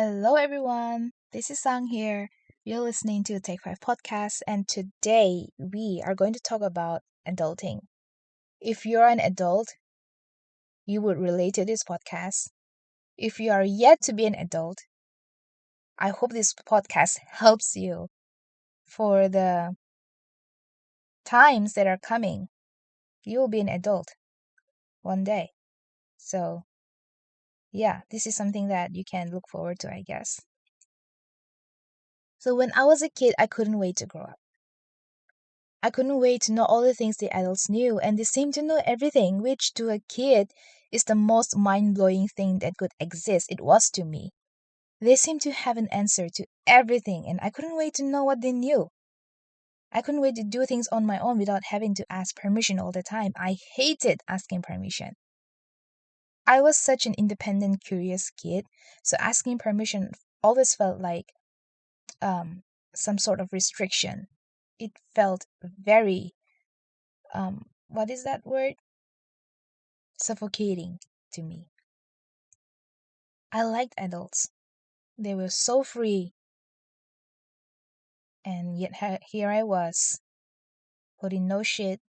Hello, everyone. This is Sang here. You're listening to Take 5 Podcast, and today we are going to talk about adulting. If you're an adult, you would relate to this podcast. If you are yet to be an adult, I hope this podcast helps you for the times that are coming. You will be an adult one day. So, yeah, this is something that you can look forward to, I guess. So, when I was a kid, I couldn't wait to grow up. I couldn't wait to know all the things the adults knew, and they seemed to know everything, which to a kid is the most mind blowing thing that could exist. It was to me. They seemed to have an answer to everything, and I couldn't wait to know what they knew. I couldn't wait to do things on my own without having to ask permission all the time. I hated asking permission. I was such an independent, curious kid, so asking permission always felt like um, some sort of restriction. It felt very what is that word? Suffocating to me. I liked adults. They were so free, and yet here I was, putting no shit,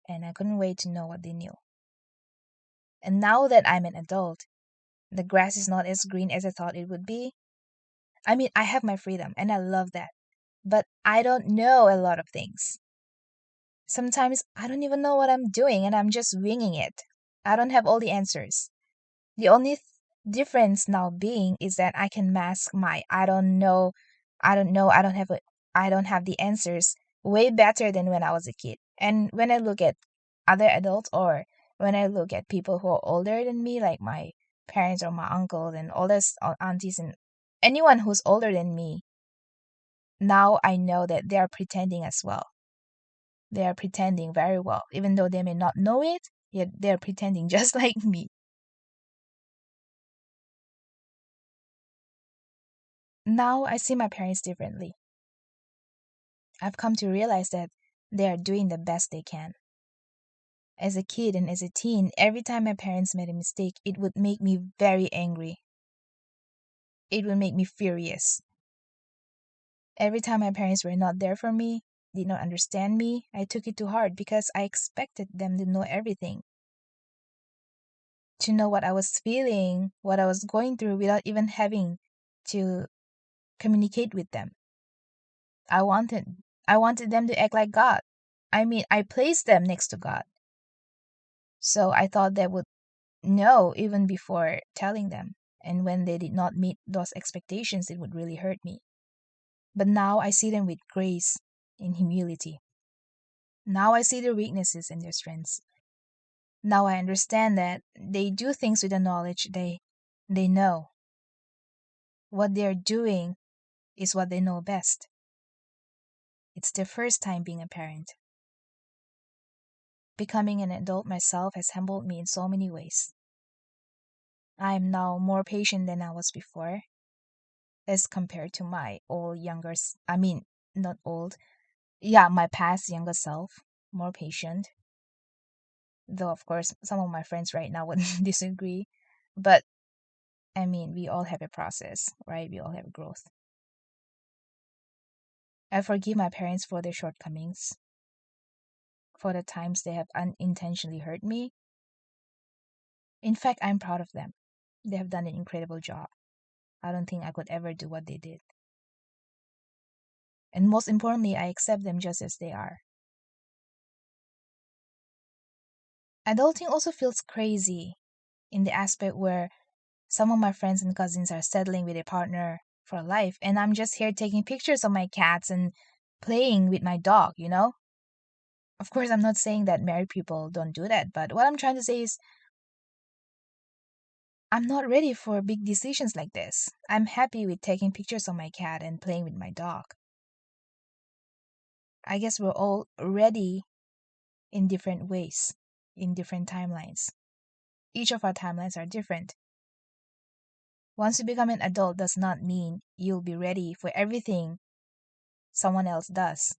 and I couldn't wait to know what they knew. And now that I'm an adult, the grass is not as green as I thought it would be. I mean, I have my freedom, and I love that. But I don't know a lot of things. Sometimes I don't even know what I'm doing, and I'm just winging it. I don't have all the answers. The only difference now being is that I can mask my I don't know, I don't have the answers way better than when I was a kid. And when I look at other adults or when I look at people who are older than me, like my parents or my uncles and all those aunties and anyone who's older than me, now I know that they are pretending as well. They are pretending very well, even though they may not know it, yet they're pretending just like me. Now I see my parents differently. I've come to realize that they are doing the best they can. As a kid and as a teen, every time my parents made a mistake, it would make me very angry. It would make me furious. Every time my parents were not there for me, did not understand me, I took it too hard because I expected them to know everything. To know what I was feeling, what I was going through without even having to communicate with them. I wanted I wanted them to act like God. I mean, I placed them next to God. So I thought they would know even before telling them. And when they did not meet those expectations, it would really hurt me. But now I see them with grace and humility. Now I see their weaknesses and their strengths. Now I understand that they do things with the knowledge they know. What they're doing is what they know best. It's their first time being a parent. Becoming an adult myself has humbled me in so many ways. I am now more patient than I was before, as compared to my old younger, I mean, not old, yeah, my past younger self, more patient. Though, of course, some of my friends right now would disagree. But, I mean, we all have a process, right? We all have growth. I forgive my parents for their shortcomings, for the times they have unintentionally hurt me. In fact, I'm proud of them. They have done an incredible job. I don't think I could ever do what they did. And most importantly, I accept them just as they are. Adulting also feels crazy in the aspect where some of my friends and cousins are settling with a partner for life, and I'm just here taking pictures of my cats and playing with my dog, you know? Of course, I'm not saying that married people don't do that, but what I'm trying to say is I'm not ready for big decisions like this. I'm happy with taking pictures of my cat and playing with my dog. I guess we're all ready in different ways, in different timelines. Each of our timelines are different. Once you become an adult does not mean you'll be ready for everything someone else does.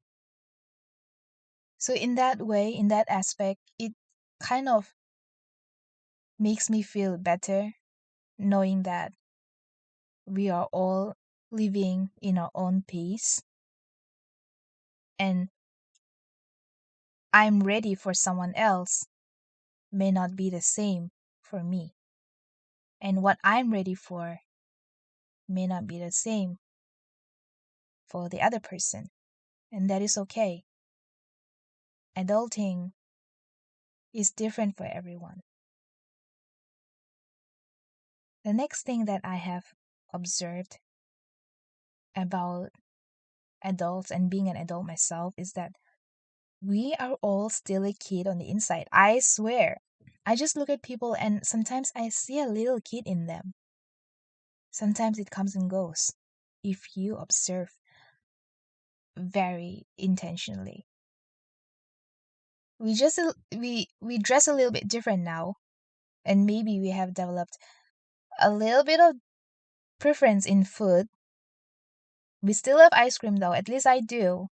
So in that way, in that aspect, it kind of makes me feel better knowing that We are all living in our own pace, and I'm ready for someone else may not be the same for me. And what I'm ready for may not be the same for the other person. And that is okay. Adulting is different for everyone. The next thing that I have observed about adults and being an adult myself is that we are all still a kid on the inside. I swear. I just look at people and sometimes I see a little kid in them. Sometimes it comes and goes if you observe very intentionally. We dress a little bit different now, and maybe we have developed a little bit of preference in food. We still have ice cream though, at least I do.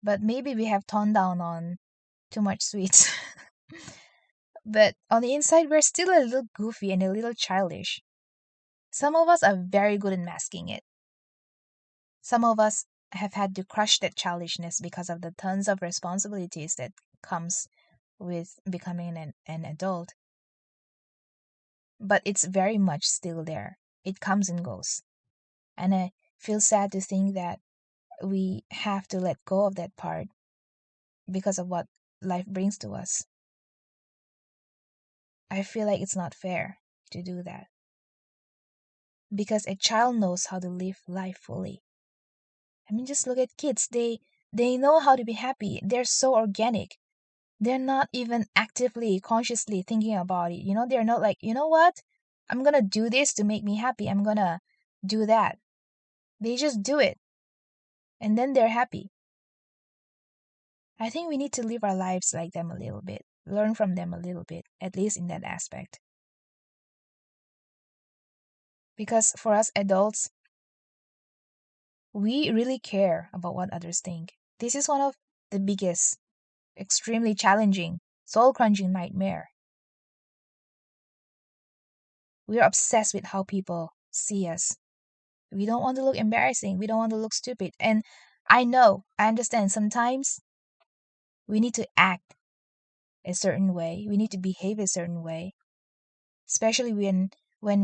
But maybe we have toned down on too much sweets. But on the inside, we're still a little goofy and a little childish. Some of us are very good at masking it. Some of us have had to crush that childishness because of the tons of responsibilities that comes with becoming an adult. But it's very much still there. It comes and goes. And I feel sad to think that we have to let go of that part because of what life brings to us. I feel like it's not fair to do that. Because a child knows how to live life fully. I mean, just look at kids. They know how to be happy. They're so organic. They're not even actively, consciously thinking about it. They're not like, you know what? I'm gonna do this to make me happy. I'm gonna do that. They just do it. And then they're happy. I think we need to live our lives like them a little bit. Learn from them a little bit, at least in that aspect. Because for us adults, we really care about what others think. This is one of the biggest, extremely challenging, soul-crunching nightmare. We're obsessed with how people see us. We don't want to look embarrassing. We don't want to look stupid. And I understand sometimes we need to act a certain way. We need to behave a certain way, especially when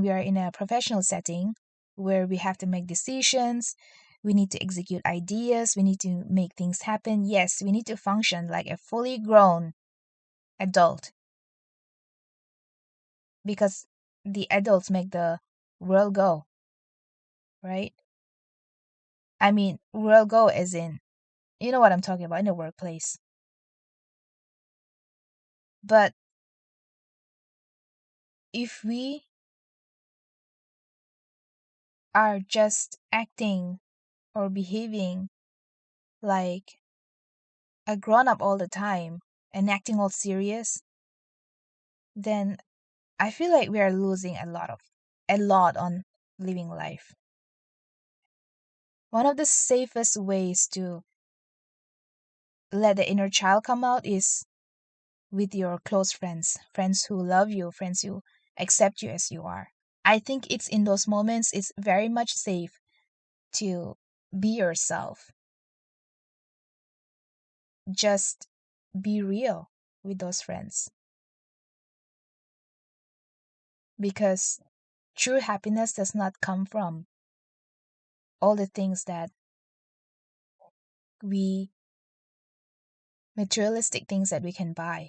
we are in a professional setting where we have to make decisions, we need to execute ideas, we need to make things happen. Yes, we need to function like a fully grown adult because the adults make the world go, right? I mean, world go as in, you know what I'm talking about, in the workplace. But if we are just acting or behaving like a grown up all the time and acting all serious, then I feel like we are losing a lot on living life. One of the safest ways to let the inner child come out is with your close friends, friends who love you, friends who accept you as you are. I think it's in those moments it's very much safe to be yourself. Just be real with those friends. Because true happiness does not come from all the things that we materialistic things that we can buy.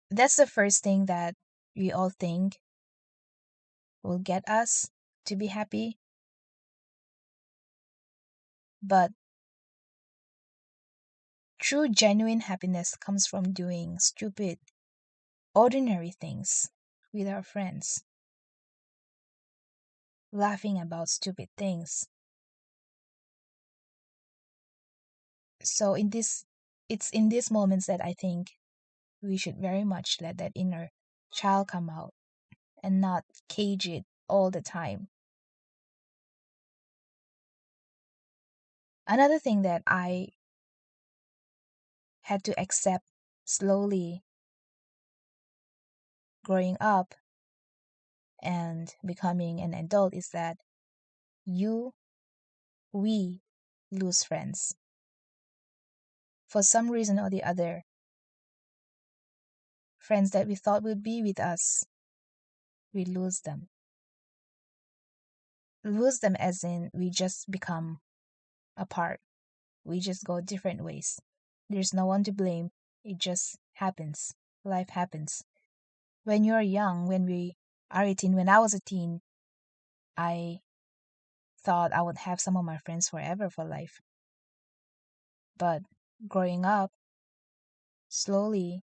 That's the first thing that we all think will get us to be happy. But true, genuine happiness comes from doing stupid, ordinary things with our friends, laughing about stupid things. So it's in these moments that I think we should very much let that inner child come out and not cage it all the time. Another thing that I had to accept slowly growing up and becoming an adult is that we lose friends. For some reason or the other, friends that we thought would be with us, we lose them. Lose them as in we just become apart. We just go different ways. There's no one to blame. It just happens. Life happens. When you're young, when we are 18, when I was a teen, I thought I would have some of my friends forever for life. But growing up, slowly,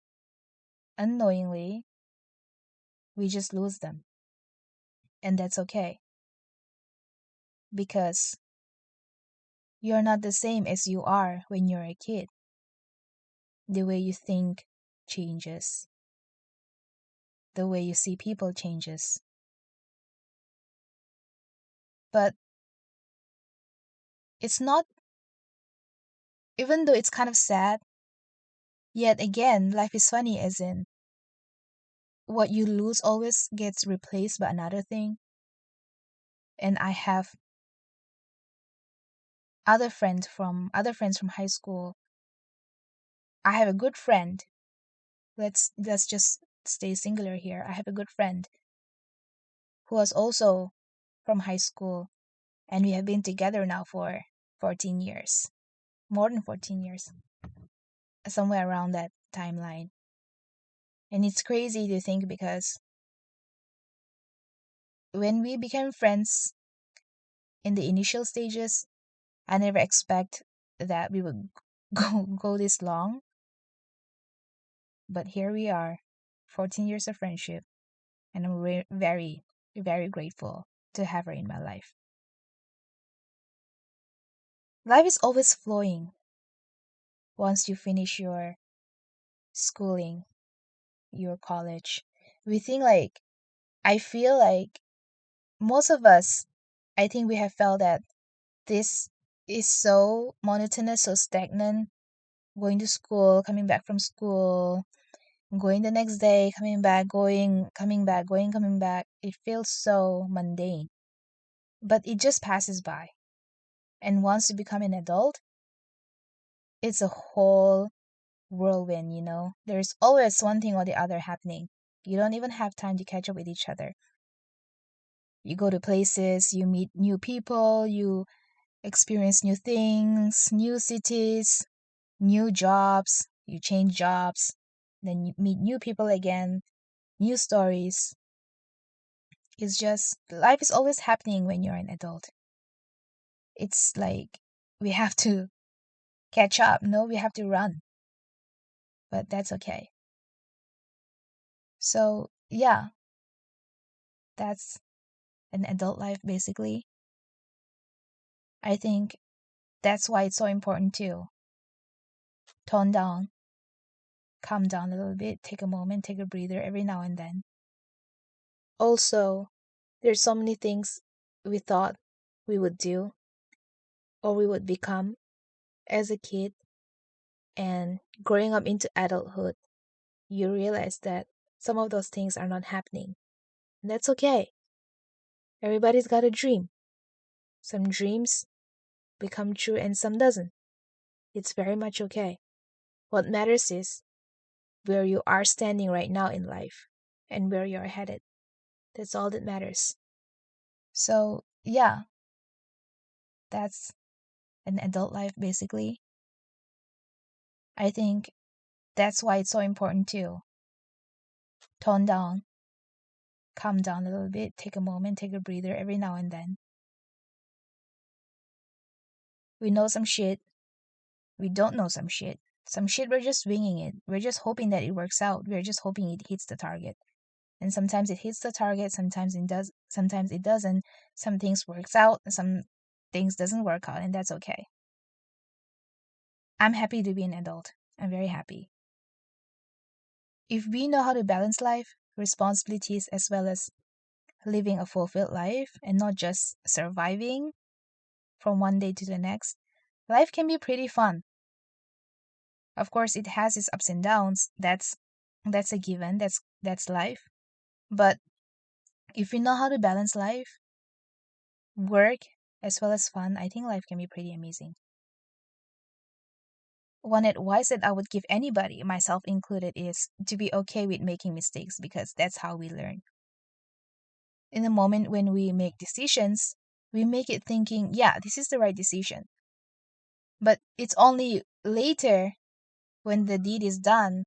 unknowingly, we just lose them. And that's okay. Because you're not the same as you are when you're a kid. The way you think changes. The way you see people changes. But it's not, even though it's kind of sad, yet again, life is funny as in what you lose always gets replaced by another thing. And I have other friends from high school. I have a good friend. Let's just stay singular here. I have a good friend who was also from high school, and we have been together now for 14 years. More than 14 years. Somewhere around that timeline. And it's crazy to think because when we became friends in the initial stages, I never expect that we would go this long. But here we are, 14 years of friendship, and I'm very, very grateful to have her in my life. Life is always flowing once you finish your schooling, your college. We think like, I feel like most of us, I think we have felt that this is so monotonous, so stagnant. Going to school, coming back from school, going the next day, coming back, going, coming back, going, coming back. It feels so mundane. But it just passes by. And once you become an adult, it's a whole whirlwind, you know? There's always one thing or the other happening. You don't even have time to catch up with each other. You go to places, you meet new people, you experience new things, new cities, new jobs, you change jobs, then you meet new people again, new stories. It's just, life is always happening when you're an adult. It's like we have to catch up. No, we have to run. But that's okay. So, yeah, that's an adult life basically. I think that's why it's so important to tone down, calm down a little bit, take a moment, take a breather every now and then. Also, there's so many things we thought we would do or we would become as a kid, and growing up into adulthood, you realize that some of those things are not happening. And that's okay. Everybody's got a dream. Some dreams become true and some doesn't. It's very much okay. What matters is where you are standing right now in life and where you're headed. That's all that matters. So, yeah, that's an adult life basically. I think that's why it's so important to tone down, calm down a little bit, take a moment, take a breather every now and then. We know some shit. We don't know some shit. Some shit we're just winging it. We're just hoping that it works out. We're just hoping it hits the target. And sometimes it hits the target, sometimes it does, sometimes it doesn't. Some things works out, some things doesn't work out, and that's okay. I'm happy to be an adult. I'm very happy. If we know how to balance life, responsibilities, as well as living a fulfilled life and not just surviving from one day to the next, life can be pretty fun. Of course, it has its ups and downs. That's a given. That's life. But If you know how to balance life, work, as well as fun, I think life can be pretty amazing. One advice that I would give anybody, myself included, is to be okay with making mistakes because that's how we learn. In the moment when we make decisions, we make it thinking, yeah, this is the right decision. But it's only later when the deed is done,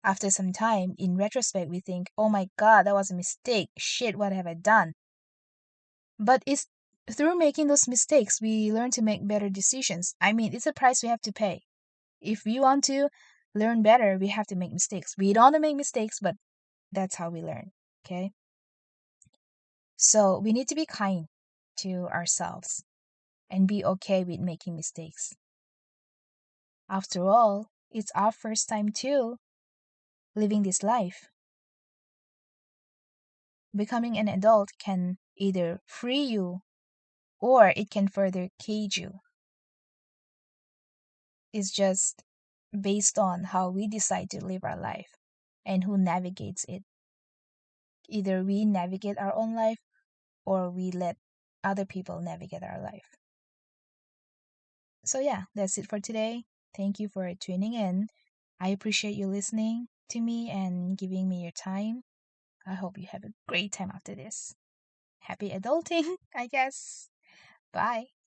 after some time, in retrospect, we think, oh my God, that was a mistake. Shit, what have I done? But it's through making those mistakes, we learn to make better decisions. I mean, it's a price we have to pay. If we want to learn better, we have to make mistakes. We don't want to make mistakes, but that's how we learn. Okay? So we need to be kind to ourselves and be okay with making mistakes. After all, it's our first time too living this life. Becoming an adult can either free you or it can further cage you. It's just based on how we decide to live our life and who navigates it. Either we navigate our own life or we let other people navigate our life. So, yeah, that's it for today. Thank you for tuning in. I appreciate you listening to me and giving me your time. I hope you have a great time after this. Happy adulting, I guess. Bye.